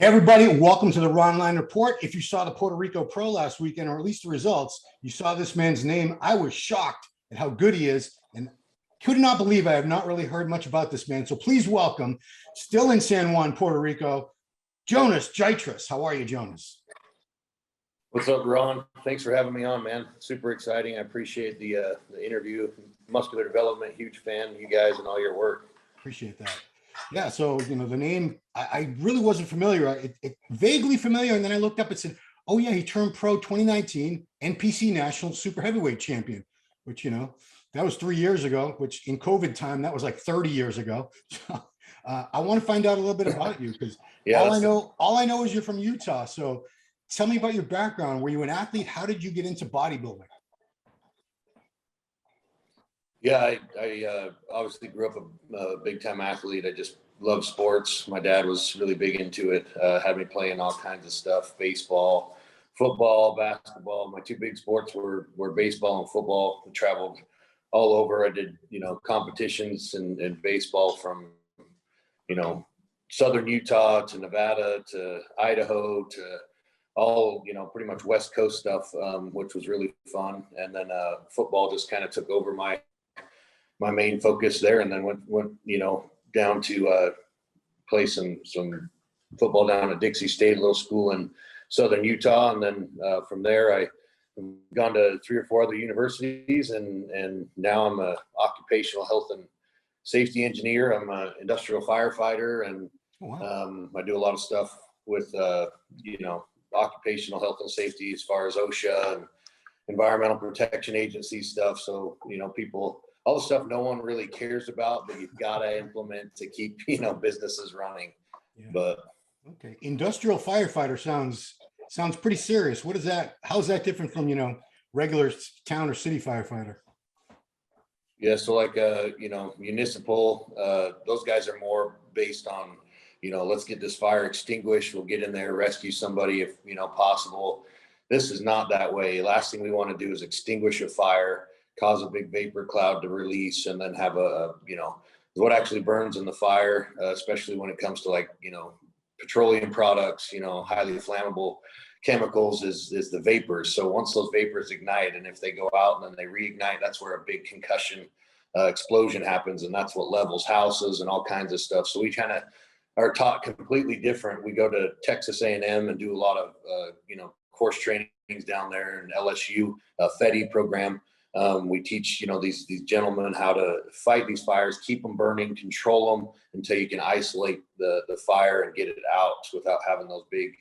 Hey everybody, welcome to the Ronline Report. If you saw the Puerto Rico Pro last weekend, or at least the results, you saw this man's name. I was shocked at how good he is and could not believe I have not really heard much about this man. So please welcome, still in San Juan, Puerto Rico, Jonas Giatras. How are you, Jonas? What's up, Ron? Thanks for having me on, man. Super exciting. I appreciate the interview. Muscular Development, huge fan of you guys and all your work. Appreciate that. Yeah, so the name, I really wasn't familiar. It vaguely familiar, and then I looked up and said, oh yeah, he turned pro 2019, NPC National Super Heavyweight Champion, which that was 3 years ago, which in COVID time, that was like 30 years ago. So I want to find out a little bit about you, because all I know is you're from Utah. So tell me about your background. Were you an athlete? How did you get into bodybuilding? Yeah, I obviously grew up a big-time athlete. I just love sports. My dad was really big into it, had me playing all kinds of stuff, baseball, football, basketball. My two big sports were baseball and football. I traveled all over. I did, competitions in baseball from, southern Utah to Nevada to Idaho to all, pretty much West Coast stuff, which was really fun. And then football just kind of took over my main focus there, and then went down to play some football down at Dixie State, a little school in southern Utah, and then from there I've gone to 3 or 4 other universities, and now I'm a occupational health and safety engineer. I'm an industrial firefighter, and I do a lot of stuff with occupational health and safety as far as OSHA and Environmental Protection Agency stuff. So people, all the stuff no one really cares about, but you've got to implement to keep businesses running. Yeah. But okay, industrial firefighter sounds pretty serious. What is that? How's that different from regular town or city firefighter? Yeah, so like municipal, those guys are more based on let's get this fire extinguished. We'll get in there, rescue somebody if possible. This is not that way. Last thing we want to do is extinguish a fire, cause a big vapor cloud to release, and then have what actually burns in the fire, especially when it comes to petroleum products, highly flammable chemicals is the vapors. So once those vapors ignite, and if they go out and then they reignite, that's where a big concussion explosion happens, and that's what levels houses and all kinds of stuff. So we kind of are taught completely different. We go to Texas A&M and do a lot of course trainings down there, and LSU FEDI program. We teach, these gentlemen how to fight these fires, keep them burning, control them until you can isolate the fire and get it out without having those big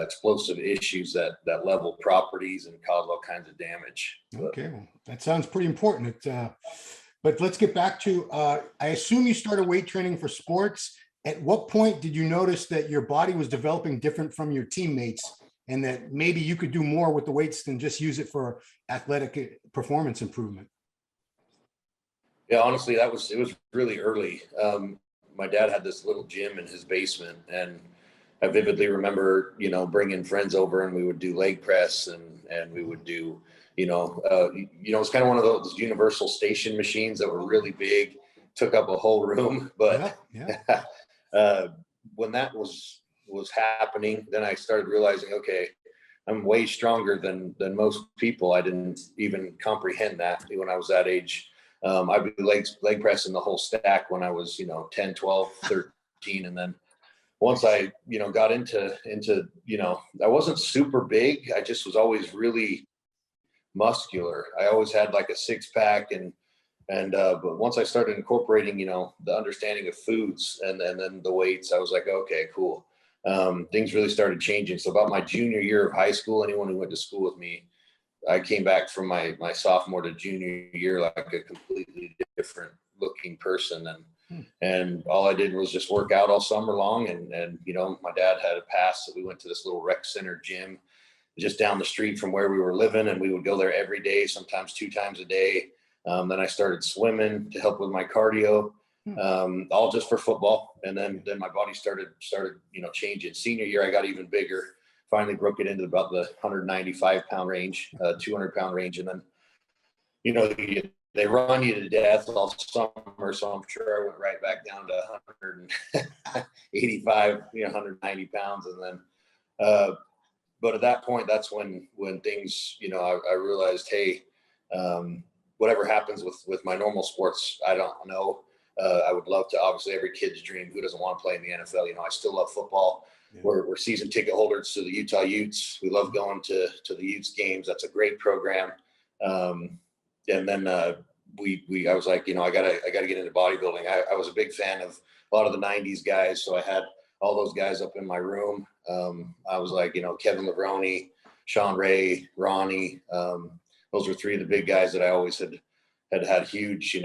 explosive issues that level properties and cause all kinds of damage. Okay, well, that sounds pretty important. But let's get back to, I assume you started weight training for sports. At what point did you notice that your body was developing different from your teammates, and that maybe you could do more with the weights than just use it for athletic performance improvement? Yeah, honestly, it was really early. My dad had this little gym in his basement, and I vividly remember, bringing friends over, and we would do leg press, and we would do, it's kind of one of those universal station machines that were really big, took up a whole room. But when that was happening, then I started realizing, okay, I'm way stronger than most people. I didn't even comprehend that when I was that age. I'd be leg pressing the whole stack when I was 10, 12, 13, and then once I got into I wasn't super big. I just was always really muscular. I always had like a 6-pack, but once I started incorporating the understanding of foods and then the weights, I was like, okay, cool. Things really started changing. So about my junior year of high school, anyone who went to school with me, I came back from my sophomore to junior year like a completely different looking person, and all I did was just work out all summer long, and my dad had a pass, so we went to this little rec center gym just down the street from where we were living, and we would go there every day, sometimes 2 times a day. Then I started swimming to help with my cardio. All just for football. And then my body started, changing. Senior year, I got even bigger, finally broke it into about the 195 pound range, 200 pound range. And then, you they run you to death all summer. So I'm sure I went right back down to 185, 190 pounds. And then, but at that point, that's when things, I realized, hey, whatever happens with my normal sports, I don't know. I would love to, obviously every kid's dream, who doesn't want to play in the NFL? I still love football. Yeah. We're season ticket holders to the Utah Utes. We love going to the Utes games. That's a great program. And then I was like, I gotta get into bodybuilding. I was a big fan of a lot of the 90s guys. So I had all those guys up in my room. I was like, Kevin Levrone, Sean Ray, Ronnie. Those were three of the big guys that I always had huge,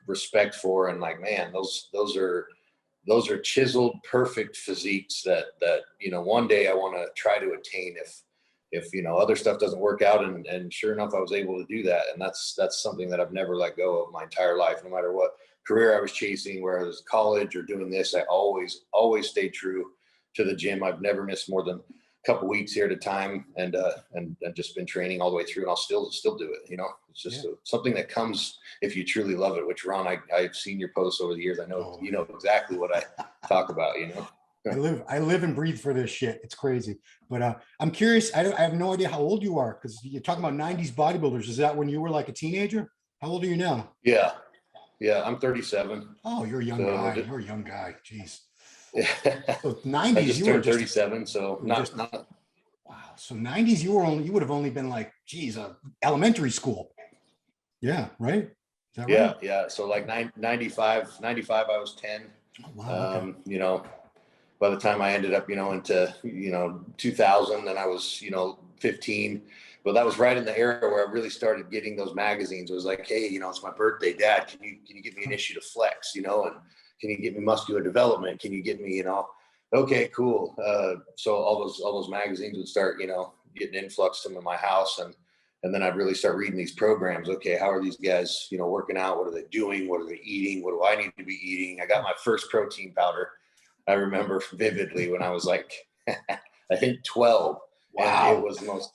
respect for. And like, man, those are chiseled, perfect physiques that one day I want to try to attain if other stuff doesn't work out. And sure enough, I was able to do that. And that's something that I've never let go of my entire life, no matter what career I was chasing, where I was college or doing this. I always stayed true to the gym. I've never missed more than a couple weeks here at a time, and just been training all the way through, and I'll still do it. It's just something that comes if you truly love it, which Ron, I've seen your posts over the years. I know, you know exactly what I talk about, I live and breathe for this shit. It's crazy. But I'm curious. I have no idea how old you are, because you're talking about 90s bodybuilders. Is that when you were like a teenager? How old are you now? Yeah, I'm 37. Oh, you're a young guy. You're a young guy. Jeez. So 90s, I just you were turned 37. So not. Wow. So 90s, you would have only been like, geez, elementary school. Yeah. Right. Is that right? Yeah. So like 95, I was 10. Oh, wow. Okay. By the time I ended up, into, 2000, and I was, 15, but that was right in the era where I really started getting those magazines. It was like, hey, it's my birthday, Dad. Can you give me an issue to Flex, and can you get me Muscular Development? Can you get me, okay, cool. So all those magazines would start, getting influx into my house, and then I'd really start reading these programs. Okay, how are these guys, working out? What are they doing? What are they eating? What do I need to be eating? I got my first protein powder. I remember vividly when I was like, I think 12. Wow. And it was the most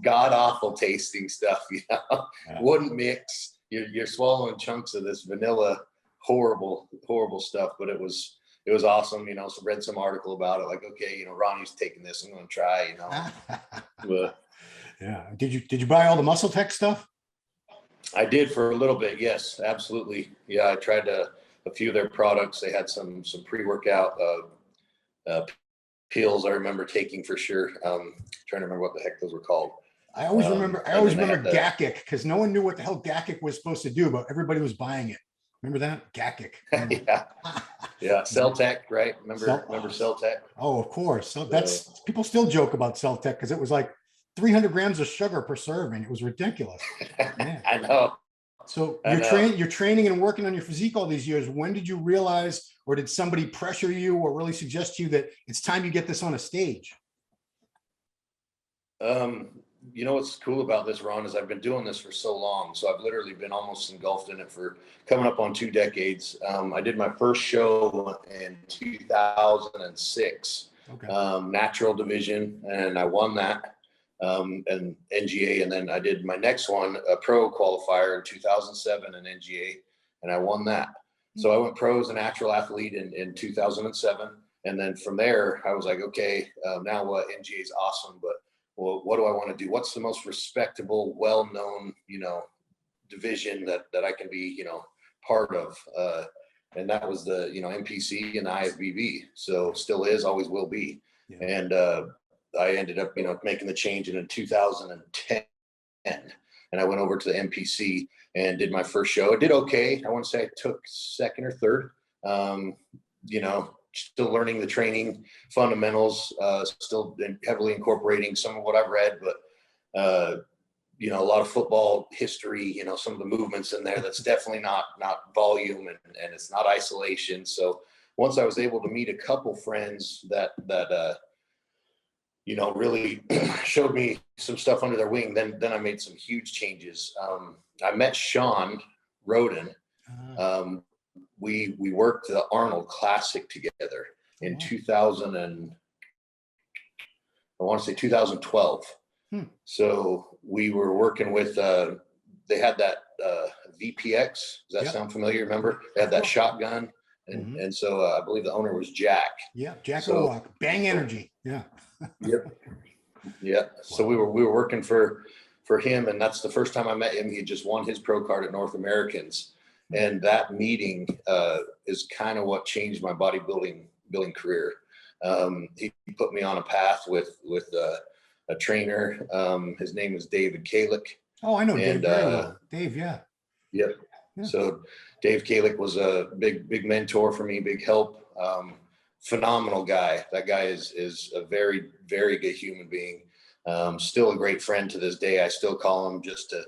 god awful tasting stuff, Yeah. Wouldn't mix. You're swallowing chunks of this vanilla, horrible stuff. But it was awesome, So read some article about it, like, okay, Ronnie's taking this, I'm going to try, But yeah. Did you buy all the Muscle Tech stuff? I did for a little bit. Yes, absolutely. Yeah, I tried a few of their products. They had some pre-workout pills I remember taking for sure. Trying to remember what the heck those were called. I always remember Gakic, because no one knew what the hell Gakic was supposed to do, but everybody was buying it. Remember that? Gakic. Yeah. Cell Tech, right? Remember Cell Tech? Oh, of course. So that's people still joke about Cell Tech because it was like 300 grams of sugar per serving. It was ridiculous. Yeah. I know. So you're training and working on your physique all these years. When did you realize, or did somebody pressure you or really suggest to you that it's time you get this on a stage? What's cool about this, Ron, is I've been doing this for so long. So I've literally been almost engulfed in it for coming up on 2 decades. I did my first show in 2006, natural division, and I won that. And NGA, and then I did my next one, a pro qualifier in 2007 in NGA, and I won that. So I went pro as a natural athlete in 2007, and then from there I was like, okay, now what? NGA is awesome, but what do I want to do? What's the most respectable, well-known, division that I can be, part of? And that was the, NPC and the IFBB. So still is, always will be. Yeah. And I ended up, making the change in 2010, and I went over to the MPC and did my first show. I did okay. I want to say I took second or third. Still learning the training fundamentals, still heavily incorporating some of what I've read, but a lot of football history. Some of the movements in there. That's definitely not volume, and it's not isolation. So once I was able to meet a couple friends that really showed me some stuff under their wing, then I made some huge changes. I met Sean Roden. We worked the Arnold Classic together in 2012. So we were working with, they had that VPX. Does that sound familiar? Remember, they had that shotgun, and so I believe the owner was Jack. Yeah, Jack Owak. Bang Energy. Yeah. Yep. Yeah. So we were working for him, and that's the first time I met him. He had just won his pro card at North Americans, and that meeting is kind of what changed my bodybuilding career. He put me on a path with a trainer. His name is David Kalick. Oh, I know Dave very well. Dave, yeah. Yep. Yeah. So Dave Kalick was a big mentor for me, big help. Phenomenal guy. That guy is a very, very good human being. Still a great friend to this day. I still call him just to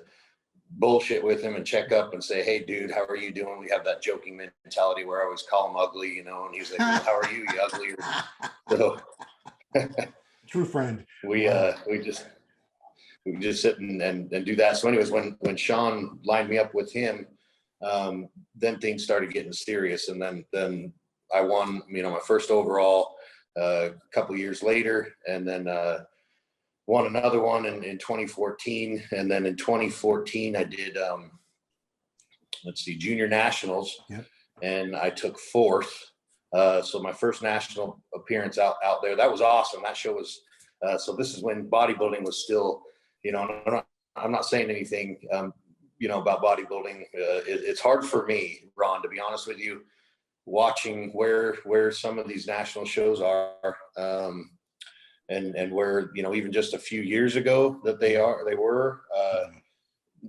bullshit with him and check up and say, hey dude, how are you doing? We have that joking mentality where I always call him ugly, you know, and he's like, well, how are you, you ugly? So true friend. We just sit and do that. So anyways, when Sean lined me up with him, then things started getting serious. And then I won, my first overall a couple of years later, and then won another one in 2014. And then in 2014, I did, junior nationals, and I took fourth. So my first national appearance out there, that was awesome. That show was, so this is when bodybuilding was still, I'm not saying anything, about bodybuilding. It's hard for me, Ron, to be honest with you, watching where some of these national shows are, and where, even just a few years ago that they were,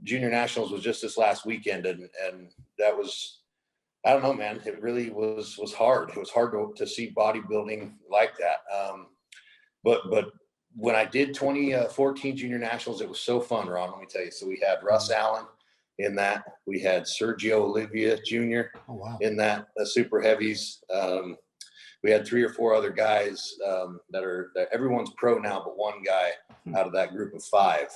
junior nationals was just this last weekend. And that was, I don't know, man, it really was hard. It was hard to see bodybuilding like that. But when I did 2014 junior nationals, it was so fun, Ron, let me tell you. So we had Russ Allen in that. We had Sergio Olivia Jr. In that, super heavies. We had 3 or 4 other guys that everyone's pro now, but one guy out of that group of 5.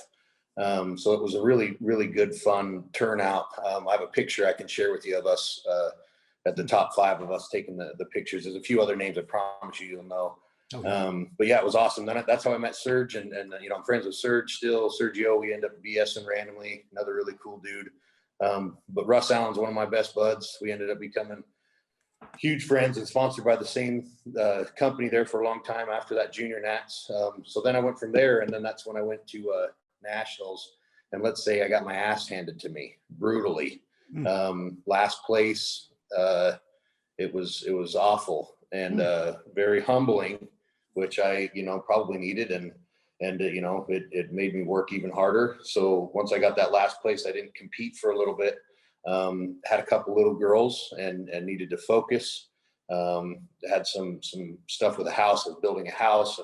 So it was a really, really good, fun turnout. I have a picture I can share with you of us at the top 5 of us taking the pictures. There's a few other names I promise you'll know. Okay. But yeah, it was awesome. Then that's how I met Serge, and I'm friends with Serge still. Sergio, we end up BSing randomly. Another really cool dude. But Russ Allen's one of my best buds. We ended up becoming huge friends and sponsored by the same company there for a long time after that junior nats. So then I went from there, and then that's when I went to nationals, and let's say I got my ass handed to me brutally. Last place. It was awful and very humbling, which I probably needed, and it made me work even harder. So once I got that last place, I didn't compete for a little bit. Had a couple little girls and needed to focus. Had some stuff with the house. I was building a house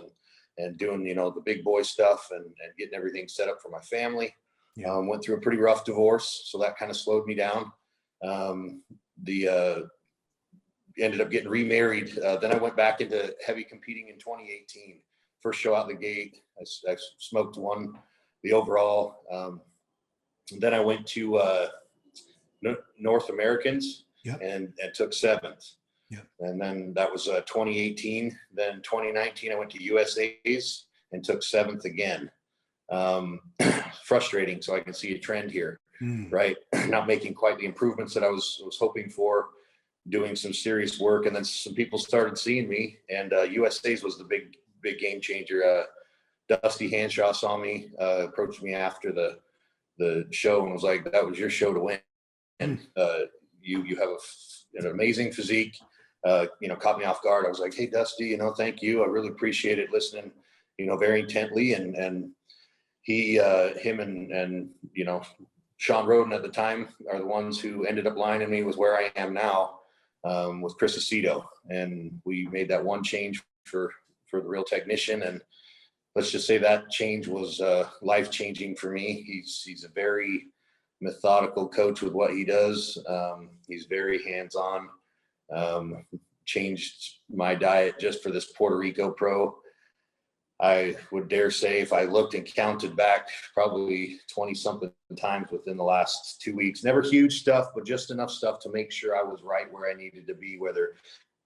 and doing the big boy stuff and getting everything set up for my family. Went through a pretty rough divorce, so that kind of slowed me down. Ended up getting remarried. Then I went back into heavy competing in 2018. First show out the gate, I smoked the overall. Then I went to North Americans and took 7th. And then that was 2018. Then 2019, I went to USA's and took 7th again. Frustrating. So I can see a trend here, right? Not making quite the improvements that I was hoping for, doing some serious work. And then some people started seeing me, and USA's was the big game changer. Dusty Hanshaw saw me, approached me after the show and was like, that was your show to win. And you have an amazing physique. Caught me off guard. I was like, hey, Dusty, thank you. I really appreciate it, listening, very intently. And him and Sean Roden at the time are the ones who ended up lining me with where I am now, with Chris Aceto. And we made that one change for the real technician. And let's just say that change was life-changing for me. He's a very methodical coach with what he does. He's very hands-on. Changed my diet just for this Puerto Rico Pro. I would dare say, if I looked and counted back, probably 20 something times within the last 2 weeks. Never huge stuff, but just enough stuff to make sure I was right where I needed to be, whether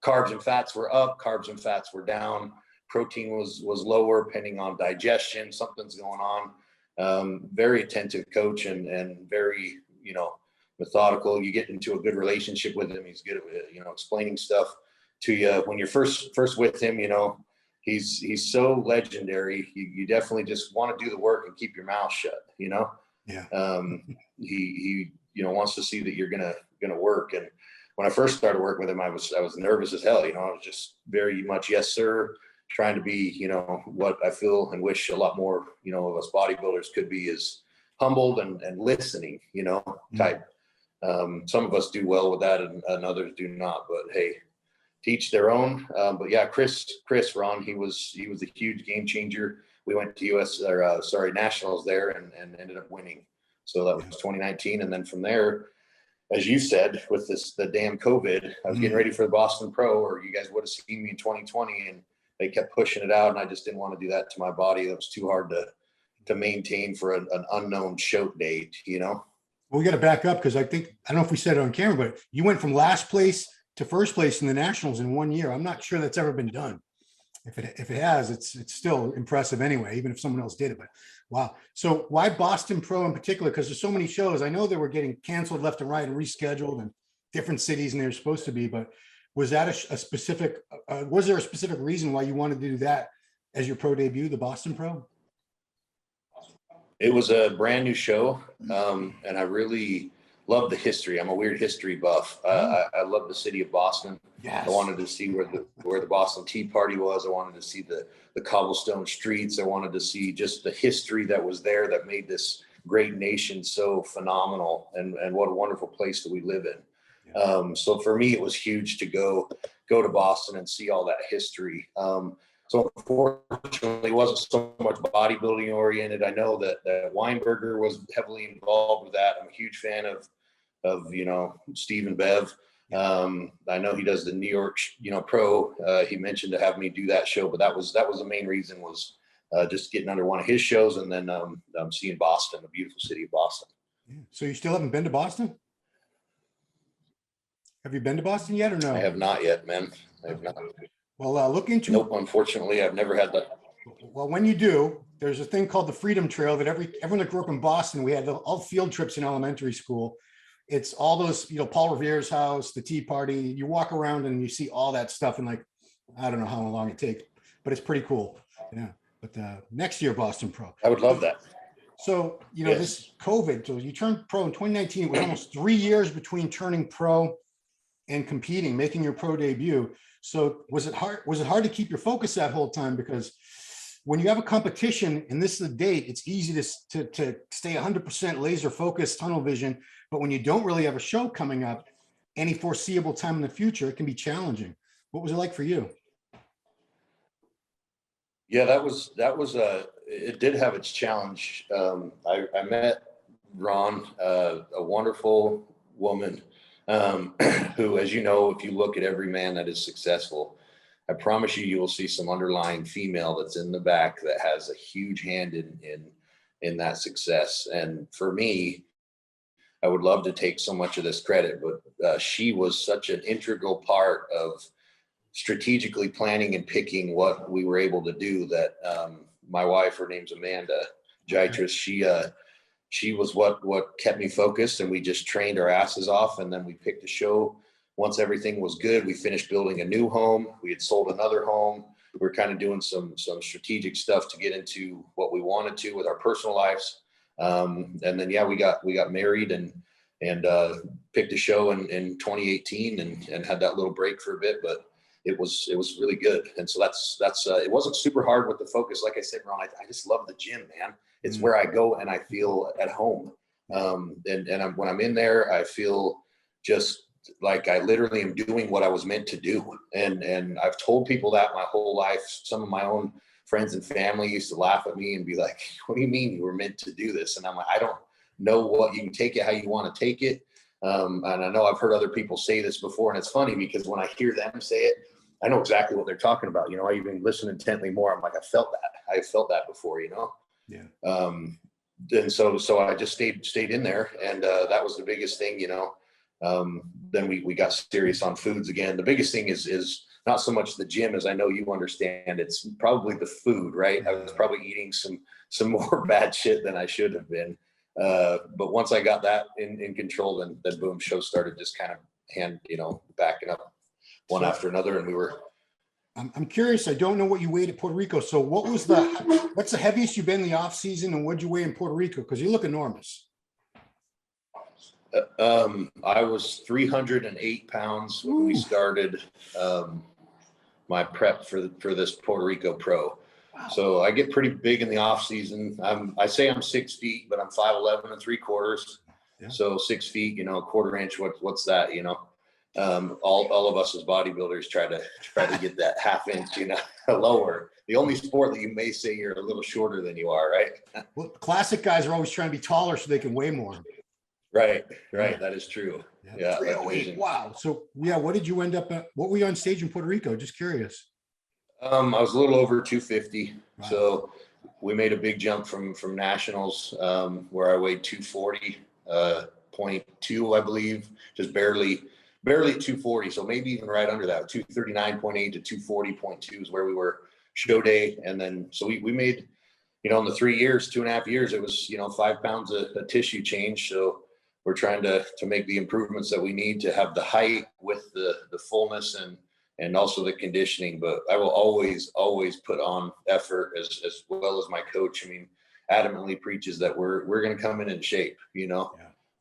carbs and fats were up, carbs and fats were down, protein was lower, depending on digestion, something's going on. Very attentive coach and very, methodical. You get into a good relationship with him. He's good at, you know, explaining stuff to you when you're first with him. You know, he's so legendary. You definitely just want to do the work and keep your mouth shut, you know? Yeah. He you know, wants to see that you're gonna work. And when I first started working with him, I was nervous as hell. You know, I was just very much yes sir, trying to be, you know, what I feel and wish a lot more, you know, of us bodybuilders could be, is humbled and listening, you know, type. Some of us do well with that, and others do not. But hey, teach their own. But yeah, Chris, Ron, he was a huge game changer. We went to nationals there and ended up winning. So that was 2019, and then from there, as you said, with the damn COVID, I was getting ready for the Boston Pro, or you guys would have seen me in 2020, and they kept pushing it out, and I just didn't want to do that to my body. That was too hard to maintain for an unknown show date, you know? Well, we got to back up, because I don't know if we said it on camera, but you went from last place to first place in the nationals in 1 year. I'm not sure that's ever been done. If it has, it's still impressive anyway, even if someone else did it. But wow. So why Boston Pro in particular? Because there's so many shows. I know they were getting canceled left and right and rescheduled in different cities than they were supposed to be. But was that a specific? Was there a specific reason why you wanted to do that as your pro debut, the Boston Pro? It was a brand new show, and I really love the history. I'm a weird history buff. I love the city of Boston. Yes. I wanted to see where the Boston Tea Party was. I wanted to see the cobblestone streets. I wanted to see just the history that was there that made this great nation so phenomenal, and what a wonderful place that we live in. Yeah. So for me, it was huge to go to Boston and see all that history. So unfortunately, it wasn't so much bodybuilding oriented. I know that Weinberger was heavily involved with that. I'm a huge fan of you know, Steve and Bev. I know he does the New York, you know, Pro. He mentioned to have me do that show, but that was the main reason, was just getting under one of his shows, and then seeing Boston, the beautiful city of Boston. Yeah. So you still haven't been to Boston? Have you been to Boston yet, or no? I have not yet, man. I have not. Well, look into. Nope, unfortunately, I've never had that. Well, when you do, there's a thing called the Freedom Trail that everyone that grew up in Boston, we had all field trips in elementary school. It's all those, you know, Paul Revere's house, the Tea Party. You walk around and you see all that stuff in, like, I don't know how long it takes, but it's pretty cool. Yeah. But next year, Boston Pro. I would love that. So, you know, yes. This COVID, so you turned pro in 2019. It was almost 3 years between turning pro and competing, making your pro debut. So was it hard to keep your focus that whole time? Because when you have a competition and this is the date, it's easy to stay 100% laser focused, tunnel vision. But when you don't really have a show coming up any foreseeable time in the future, it can be challenging. What was it like for you? Yeah, it did have its challenge. I met Ron, a wonderful woman, who, as you know, if you look at every man that is successful, I promise you will see some underlying female that's in the back that has a huge hand in that success. And for me, I would love to take so much of this credit, but she was such an integral part of strategically planning and picking what we were able to do, that my wife, her name's Amanda Giatras, she was what kept me focused, and we just trained our asses off, and then we picked a show. Once everything was good, we finished building a new home. We had sold another home. We were kind of doing some strategic stuff to get into what we wanted to with our personal lives. And then, yeah, we got married and picked a show in 2018 and had that little break for a bit, but it was really good. And so that's it wasn't super hard with the focus. Like I said, Ron, I just love the gym, man. It's where I go and I feel at home. And when I'm in there, I feel just like I literally am doing what I was meant to do. And I've told people that my whole life. Some of my own friends and family used to laugh at me and be like, what do you mean you were meant to do this? And I'm like, I don't know what, you can take it how you want to take it. And I know I've heard other people say this before, and it's funny because when I hear them say it, I know exactly what they're talking about. You know, I even listen intently more. I'm like, I felt that before, you know? Yeah. And so I just stayed in there, and that was the biggest thing, you know. Then we got serious on foods again. The biggest thing is not so much the gym, as I know you understand. It's probably the food, right? I was probably eating some more bad shit than I should have been. But once I got that in control, then boom, show started just kind of backing up one after another. And we were, I'm curious. I don't know what you weighed at Puerto Rico. So what's the heaviest you've been in the off season, and what'd you weigh in Puerto Rico? Because you look enormous. I was 308 pounds when we started my prep for this Puerto Rico Pro. Wow. So I get pretty big in the off season. I say I'm 6 feet, but I'm 5'11" and 3/4. Yeah. So 6 feet, a quarter inch. What's that? All of us as bodybuilders try to get that half inch, lower. The only sport that you may say you're a little shorter than you are, right? Well, classic guys are always trying to be taller so they can weigh more. Right. Yeah. That is true. Yeah. 308. Wow. So yeah, what did you end up at? What were you on stage in Puerto Rico? Just curious. I was a little over 250. Wow. So we made a big jump from nationals, where I weighed 240.2, I believe, just barely 240. So maybe even right under that, 239.8 to 240.2 is where we were show day. And then, so we made, in the 3 years, 2.5 years, it was, 5 pounds of tissue change. So we're trying to make the improvements that we need to have the height with the fullness and also the conditioning. But I will always put on effort as well as my coach. Adamantly preaches that we're going to come in shape, Yeah.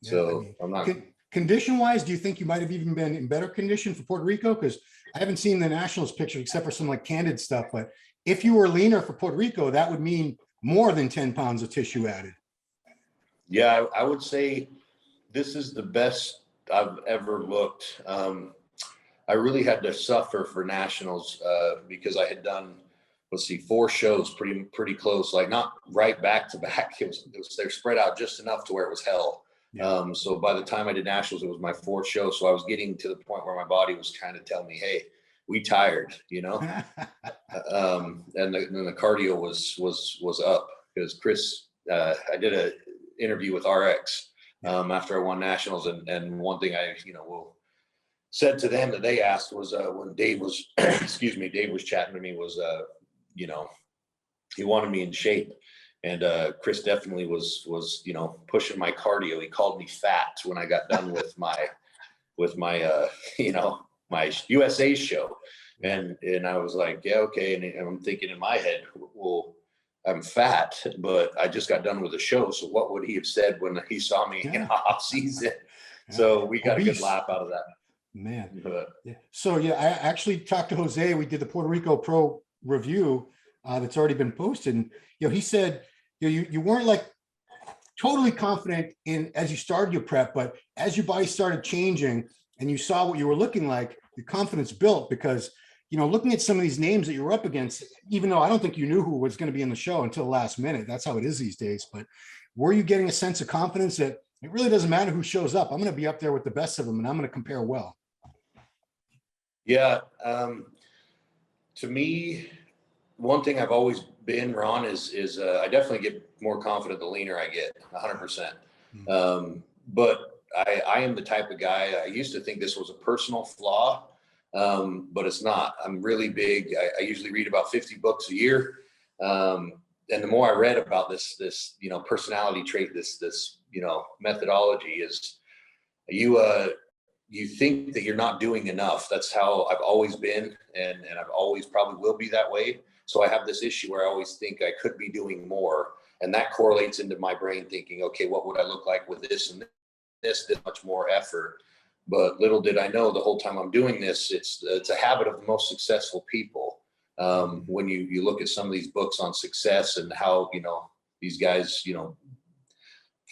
So I'm not. Condition wise, do you think you might have even been in better condition for Puerto Rico? Because I haven't seen the nationals picture except for some like candid stuff. But if you were leaner for Puerto Rico, that would mean more than 10 pounds of tissue added. Yeah, I would say this is the best I've ever looked. I really had to suffer for nationals because I had done, 4 shows pretty close, like not right back to back. They're spread out just enough to where it was hell. Yeah. So by the time I did nationals, it was my 4th show. So I was getting to the point where my body was trying to tell me, hey, we tired, and then the cardio was up because Chris, I did an interview with RX after I won nationals. And one thing I, said to them that they asked was when Dave was, Dave was chatting to me was, he wanted me in shape. And Chris definitely was pushing my cardio. He called me fat when I got done with my my USA show. And I was like, yeah, okay. And I'm thinking in my head, well, I'm fat, but I just got done with a show. So what would he have said when he saw me in off season? Yeah. So we got Obese. a good laugh out of that. Man. But, yeah. So yeah, I actually talked to Jose. We did the Puerto Rico Pro review that's already been posted. And, he said, you weren't like totally confident in as you started your prep, but as your body started changing and you saw what you were looking like, your confidence built because, looking at some of these names that you were up against, even though I don't think you knew who was going to be in the show until the last minute, that's how it is these days. But were you getting a sense of confidence that it really doesn't matter who shows up? I'm going to be up there with the best of them and I'm going to compare well. Yeah. To me, one thing I've always been, Ron, is I definitely get more confident the leaner I get, 100%. But I am the type of guy, I used to think this was a personal flaw, but it's not. I'm really big. I usually read about 50 books a year. And the more I read about this personality trait, this methodology is you think that you're not doing enough. That's how I've always been. And I've always probably will be that way. So I have this issue where I always think I could be doing more. And that correlates into my brain thinking, okay, what would I look like with this and this much more effort? But little did I know the whole time I'm doing this, it's a habit of the most successful people. When you look at some of these books on success and how, these guys,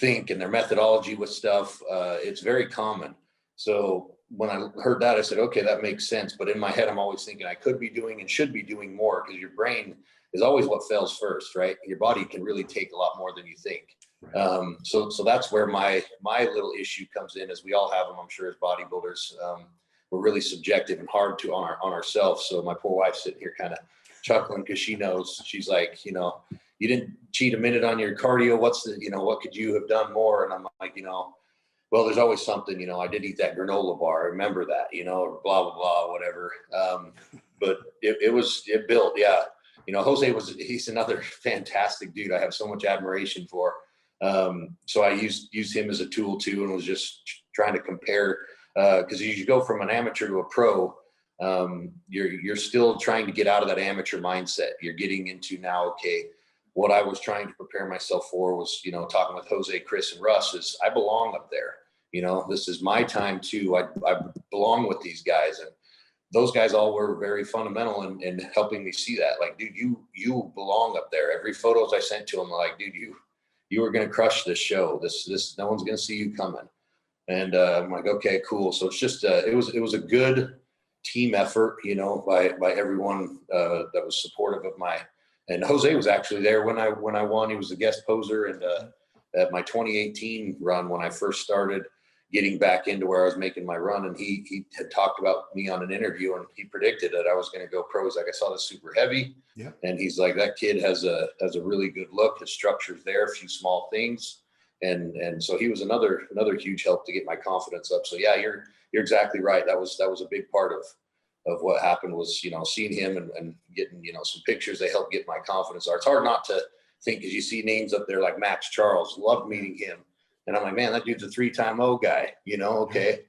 think and their methodology with stuff, it's very common. So when I heard that, I said, okay, that makes sense. But in my head, I'm always thinking I could be doing and should be doing more because your brain is always what fails first, right? Your body can really take a lot more than you think. Right. So that's where my little issue comes in, as we all have them, I'm sure, as bodybuilders. We're really subjective and hard on ourselves. So my poor wife's sitting here kind of chuckling because she knows. She's like, you didn't cheat a minute on your cardio. What could you have done more? And I'm like, well, there's always something, I did eat that granola bar. I remember that, or blah, blah, blah, whatever. But it built. Yeah. Jose he's another fantastic dude. I have so much admiration for. So I used him as a tool too, and was just trying to compare, because as you go from an amateur to a pro, you're still trying to get out of that amateur mindset. You're getting into now, okay, what I was trying to prepare myself for was, talking with Jose, Chris, and Russ, is I belong up there. This is my time too. I belong with these guys, and those guys all were very fundamental in helping me see that. Like, dude, you belong up there. Every photos I sent to them, like, dude, you were going to crush this show. This no one's going to see you coming. And I'm like, okay, cool. So it's just it was a good team effort, by everyone that was supportive of my. And Jose was actually there when I won. He was a guest poser, and at my 2018 run, when I first started getting back into where I was making my run, and he had talked about me on an interview, and he predicted that I was going to go pro. He's like, I saw the super heavy, and he's like, that kid has a really good look. His structure's there, a few small things, and so he was another huge help to get my confidence up. So yeah, you're exactly right. That was a big part of what happened, was seeing him and getting some pictures. They helped get my confidence up. It's hard not to think, because you see names up there like Max Charles. Loved meeting him. And I'm like, man, that dude's a 3-time O guy, okay.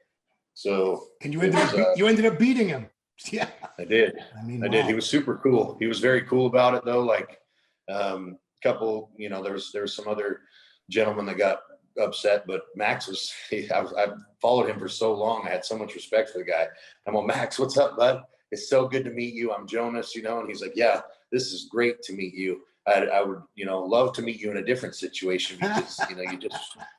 So, and you ended up beating him. Yeah, I did. I did. He was super cool. He was very cool about it, though. Like, couple, there was some other gentleman that got upset, but Max was. I followed him for so long. I had so much respect for the guy. I'm like, Max, what's up, bud? It's so good to meet you. I'm Jonas, and he's like, yeah, this is great to meet you. I would, love to meet you in a different situation, because,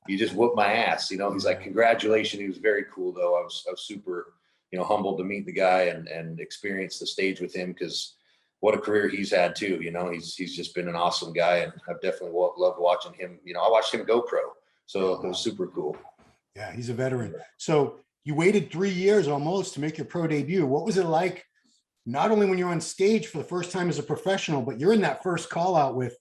you just whoop my ass, He's like, congratulations. He was very cool, though. I was super, humbled to meet the guy and experience the stage with him, because what a career he's had too. He's just been an awesome guy, and I've definitely loved watching him. I watched him go pro, so it was super cool. Yeah, he's a veteran. So you waited 3 years almost to make your pro debut. What was it like? Not only when you're on stage for the first time as a professional, but you're in that first call out with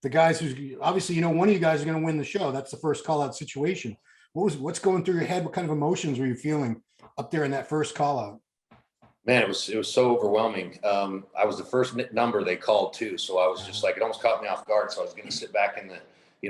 the guys who's obviously, one of you guys are going to win the show. That's the first call out situation. What's going through your head? What kind of emotions were you feeling up there in that first call out? Man, it was so overwhelming. I was the first number they called too. So I was just like, it almost caught me off guard. So I was going to sit back in the,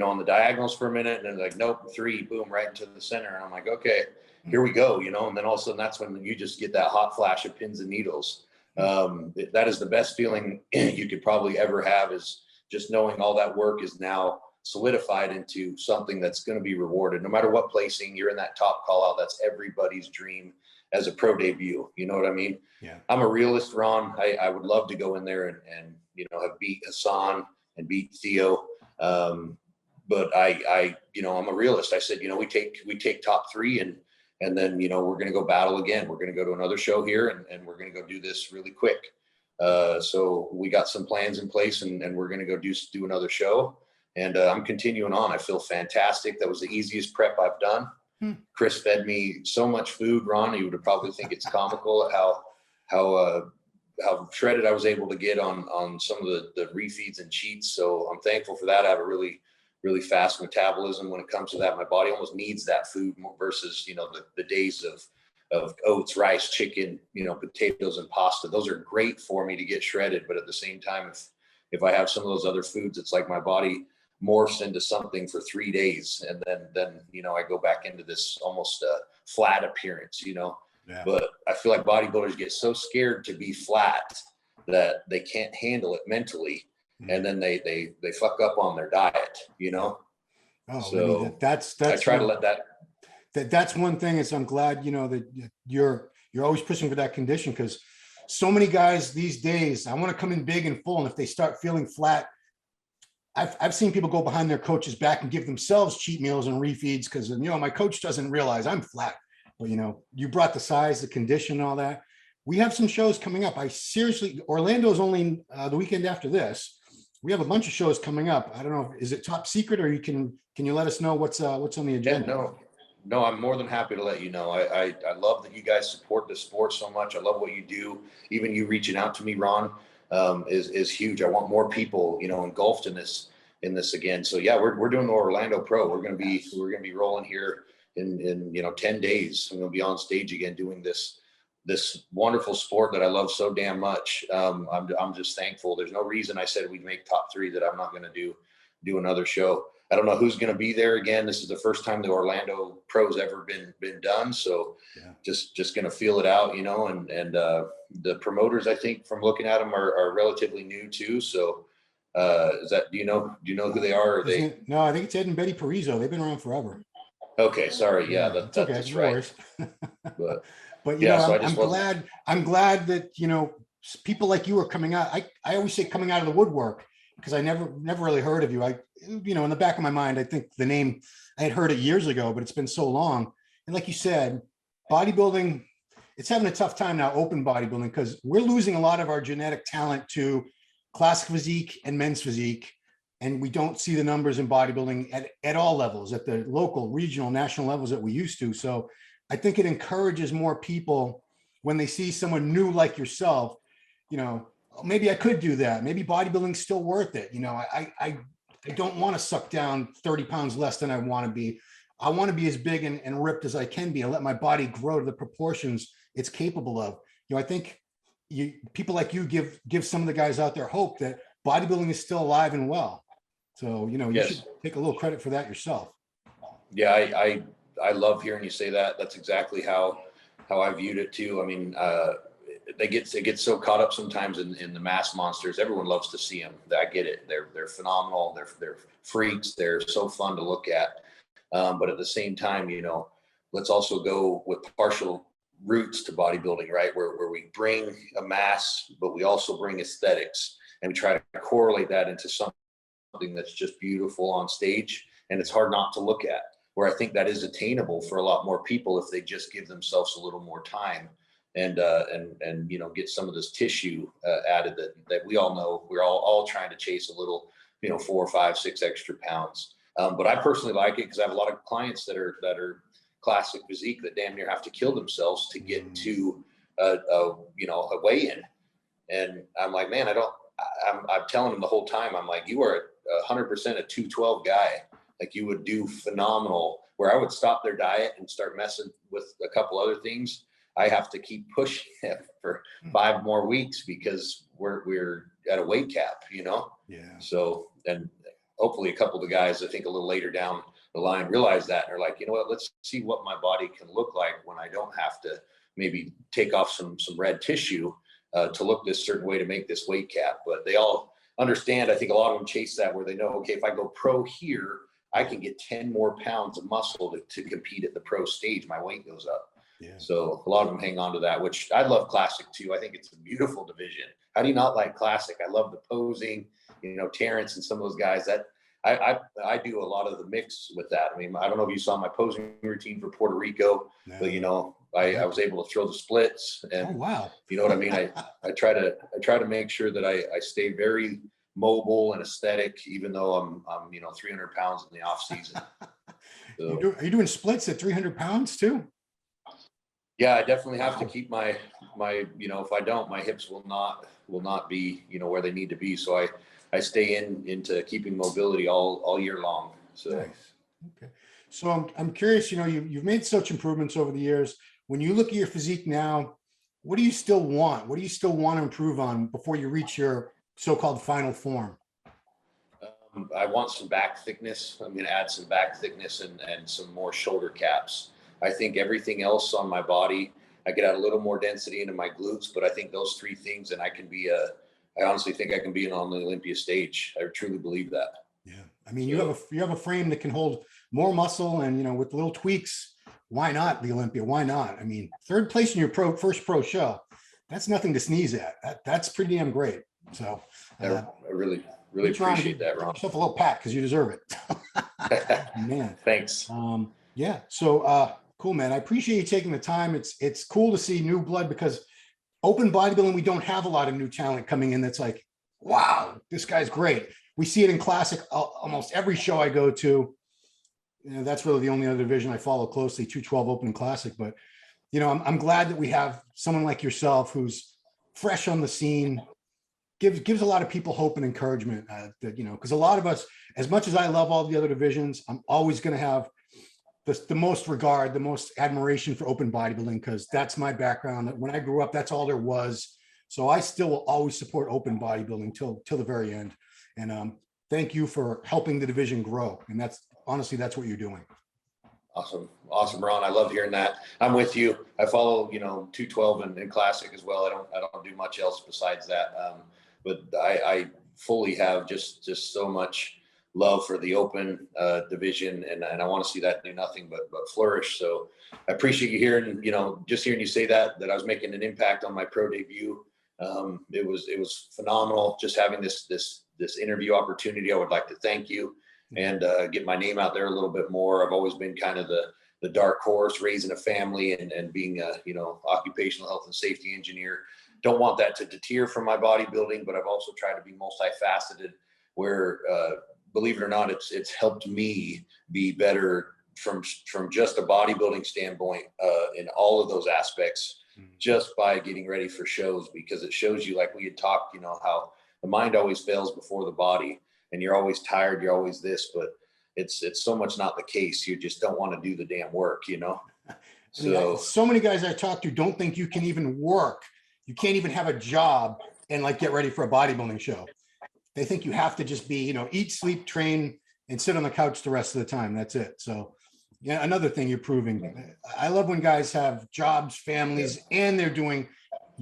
on the diagonals for a minute, and then like, nope, 3, boom, right into the center. And I'm like, okay, here we go, and then all of a sudden that's when you just get that hot flash of pins and needles. That is the best feeling you could probably ever have, is just knowing all that work is now solidified into something that's going to be rewarded. No matter what placing, you're in that top call out. That's everybody's dream as a pro debut. You know what I mean? Yeah. I'm a realist, Ron. I would love to go in there and have beat Hassan and beat Theo. But I'm a realist. I said, we take top 3, and then, we're going to go battle again. We're going to go to another show here, and we're going to go do this really quick. So we got some plans in place, and we're going to go do another show. And I'm continuing on. I feel fantastic. That was the easiest prep I've done. Chris fed me so much food, Ron. You would probably think it's comical how shredded I was able to get on some of the refeeds and cheats. So I'm thankful for that. I have a really fast metabolism when it comes to that. My body almost needs that food versus, the days of oats, rice, chicken, potatoes and pasta. Those are great for me to get shredded. But at the same time, if I have some of those other foods, it's like my body morphs into something for 3 days. And then, I go back into this almost flat appearance, Yeah. But I feel like bodybuilders get so scared to be flat that they can't handle it mentally. And then they fuck up on their diet, Oh, so that's I try to let that's one thing. Is I'm glad, that you're always pushing for that condition, because so many guys these days, I want to come in big and full. And if they start feeling flat, I've seen people go behind their coach's back and give themselves cheat meals and refeeds because, my coach doesn't realize I'm flat. But, you brought the size, the condition, all that. We have some shows coming up. Orlando's only the weekend after this. We have a bunch of shows coming up. I don't know, is it top secret, or can you let us know what's on the agenda? Yeah, no, I'm more than happy to let you know. I love that you guys support this sport so much. I love what you do. Even you reaching out to me, Ron, is huge. I want more people, engulfed in this again. So yeah, we're doing the Orlando Pro. We're going to be rolling here in 10 days. I'm going to be on stage again doing this wonderful sport that I love so damn much. I'm just thankful. There's no reason I said we'd make top 3 that I'm not going to do another show. I don't know who's going to be there again. This is the first time the Orlando Pro's ever been done. So Yeah. just going to feel it out, you know, and the promoters, I think from looking at them are relatively new too. So is that, do you know who they are? Or they? No, I think it's Ed and Betty Parizo. They've been around forever. Okay. Sorry. Yeah, It's okay. that's No right. worries. But But yeah, so I'm glad that, you know, people like you are coming out. I always say coming out of the woodwork, because I never really heard of you. You know, in the back of my mind, I think the name, I had heard it years ago, but it's been so long. And like you said, bodybuilding, it's having a tough time now, open bodybuilding, because we're losing a lot of our genetic talent to classic physique and men's physique. And we don't see the numbers in bodybuilding at all levels, at the local, regional, national levels that we used to. So I think it encourages more people when they see someone new like yourself, you know, maybe I could do that. Maybe bodybuilding's still worth it. You know, I don't want to suck down 30 pounds less than I want to be. I want to be as big and ripped as I can be and let my body grow to the proportions it's capable of. You know, I think people like you give some of the guys out there hope that bodybuilding is still alive and well. So, you know, you should take a little credit for that yourself. Yeah, I love hearing you say that. That's exactly how I viewed it too. I mean, they get so caught up sometimes in the mass monsters. Everyone loves to see them. I get it. They're phenomenal. They're freaks. They're so fun to look at. But at the same time, you know, let's also go with partial roots to bodybuilding, right? Where we bring a mass, but we also bring aesthetics, and we try to correlate that into something that's just beautiful on stage, and it's hard not to look at. Where I think that is attainable for a lot more people if they just give themselves a little more time and you know, get some of this tissue added that we all know we're all trying to chase a little, you know, 4, 5, 6 extra pounds. But I personally like it because I have a lot of clients that are classic physique that damn near have to kill themselves to get to you know, a weigh-in. And I'm like, man, I'm telling them the whole time, I'm like, you are 100% a 212 guy. Like, you would do phenomenal. Where I would stop their diet and start messing with a couple other things, I have to keep pushing it for 5 more weeks because we're at a weight cap, you know? Yeah. So, and hopefully a couple of the guys, I think a little later down the line, realize that and are like, you know what, let's see what my body can look like when I don't have to maybe take off some red tissue to look this certain way to make this weight cap. But they all understand. I think a lot of them chase that, where they know, okay, if I go pro here, I can get 10 more pounds of muscle to compete at the pro stage. My weight goes up. Yeah. So a lot of them hang on to that, which I love classic too. I think it's a beautiful division. How do you not like classic? I love the posing, you know, Terrence and some of those guys. That I do a lot of the mix with that. I mean, I don't know if you saw my posing routine for Puerto Rico, but you know, I was able to throw the splits, and oh, wow. You know what I mean? I try to make sure that I stay very mobile and aesthetic, even though I'm you know, 300 pounds in the off season. So, Are you doing splits at 300 pounds too? yeah, I definitely have to keep my, you know, if I don't, my hips will not be, you know, where they need to be. So I stay into keeping mobility all year long. So nice. Okay. So I'm curious, you know, you've made such improvements over the years. When you look at your physique now, what do you still want? What do you still want to improve on before you reach your so-called final form? I want some back thickness. I'm going to add some back thickness and some more shoulder caps. I think everything else on my body, I could add a little more density into my glutes, but I think those 3 things, and I honestly think I can be on the Olympia stage. I truly believe that. Yeah. I mean, you have a frame that can hold more muscle, and, you know, with little tweaks, why not the Olympia? Why not? I mean, 3rd place in your first pro show, that's nothing to sneeze at. That's pretty damn great. So I really appreciate that, Ron. Yourself a little pat, because you deserve it. Man. Thanks. Yeah. So cool, man. I appreciate you taking the time. It's cool to see new blood, because open bodybuilding, we don't have a lot of new talent coming in that's like, wow, this guy's great. We see it in classic almost every show I go to. You know, that's really the only other division I follow closely, 212 open and classic. But, you know, I'm glad that we have someone like yourself who's fresh on the scene, gives a lot of people hope and encouragement, that, you know, because a lot of us, as much as I love all the other divisions, I'm always going to have the most regard, the most admiration for open bodybuilding, because that's my background. When I grew up, that's all there was. So I still will always support open bodybuilding till the very end. And thank you for helping the division grow. And that's honestly, that's what you're doing. Awesome. Awesome, Ron. I love hearing that. I'm with you. I follow, 212 and Classic as well. I don't do much else besides that. But I fully have just so much love for the open division, and I want to see that do nothing but flourish. So I appreciate you hearing, just hearing you say that I was making an impact on my pro debut. It was phenomenal just having this interview opportunity. I would like to thank you and get my name out there a little bit more. I've always been kind of the dark horse, raising a family and being a, occupational health and safety engineer. Don't want that to deter from my bodybuilding, but I've also tried to be multifaceted where, believe it or not, it's helped me be better from just a bodybuilding standpoint in all of those aspects, just by getting ready for shows, because it shows you, like we had talked, how the mind always fails before the body, and you're always tired, you're always this, but it's so much not the case. You just don't want to do the damn work, So many guys I talk to don't think you can even work. You can't even have a job and like get ready for a bodybuilding show. They think you have to just be, eat, sleep, train, and sit on the couch the rest of the time. That's it. So yeah, another thing you're proving. I love when guys have jobs, families, and they're doing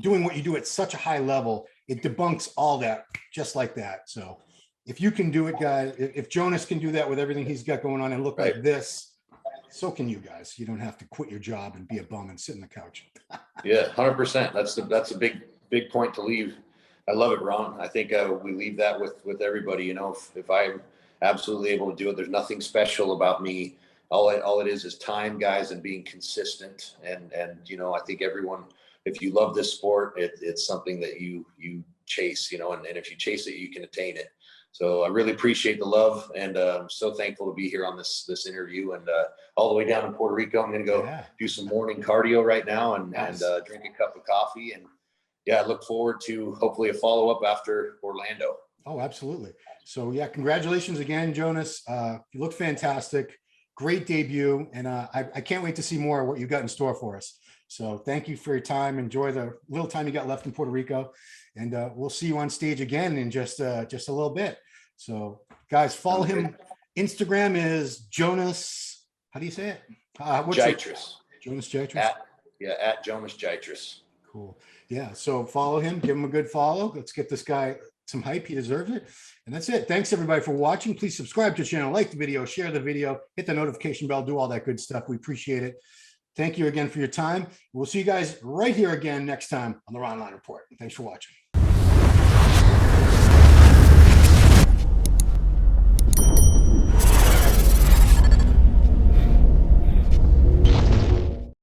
what you do at such a high level. It debunks all that just like that. So if you can do it, guys, if Jonas can do that with everything he's got going on and look like this, so can you guys. You don't have to quit your job and be a bum and sit on the couch. Yeah, 100%. That's a big point to leave. I love it, Ron. I think we leave that with everybody. If I'm absolutely able to do it, there's nothing special about me. All it is time, guys, and being consistent. And I think everyone, if you love this sport, it's something that you chase, and if you chase it, you can attain it. So I really appreciate the love, and I'm so thankful to be here on this interview, and all the way down in Puerto Rico. I'm going to go do some morning cardio right now and drink a cup of coffee. And I look forward to hopefully a follow-up after Orlando. Oh, absolutely. So yeah, congratulations again, Jonas. You look fantastic. Great debut. And I can't wait to see more of what you got in store for us. So thank you for your time. Enjoy the little time you got left in Puerto Rico. And we'll see you on stage again in just a little bit. So guys, follow him. Instagram is Jonas. How do you say it? Giatras. Jonas Giatras? At Jonas Giatras. Cool. Yeah. So follow him, give him a good follow. Let's get this guy some hype. He deserves it. And that's it. Thanks everybody for watching. Please subscribe to the channel, like the video, share the video, hit the notification bell, do all that good stuff. We appreciate it. Thank you again for your time. We'll see you guys right here again next time on the Ronline Report. Thanks for watching.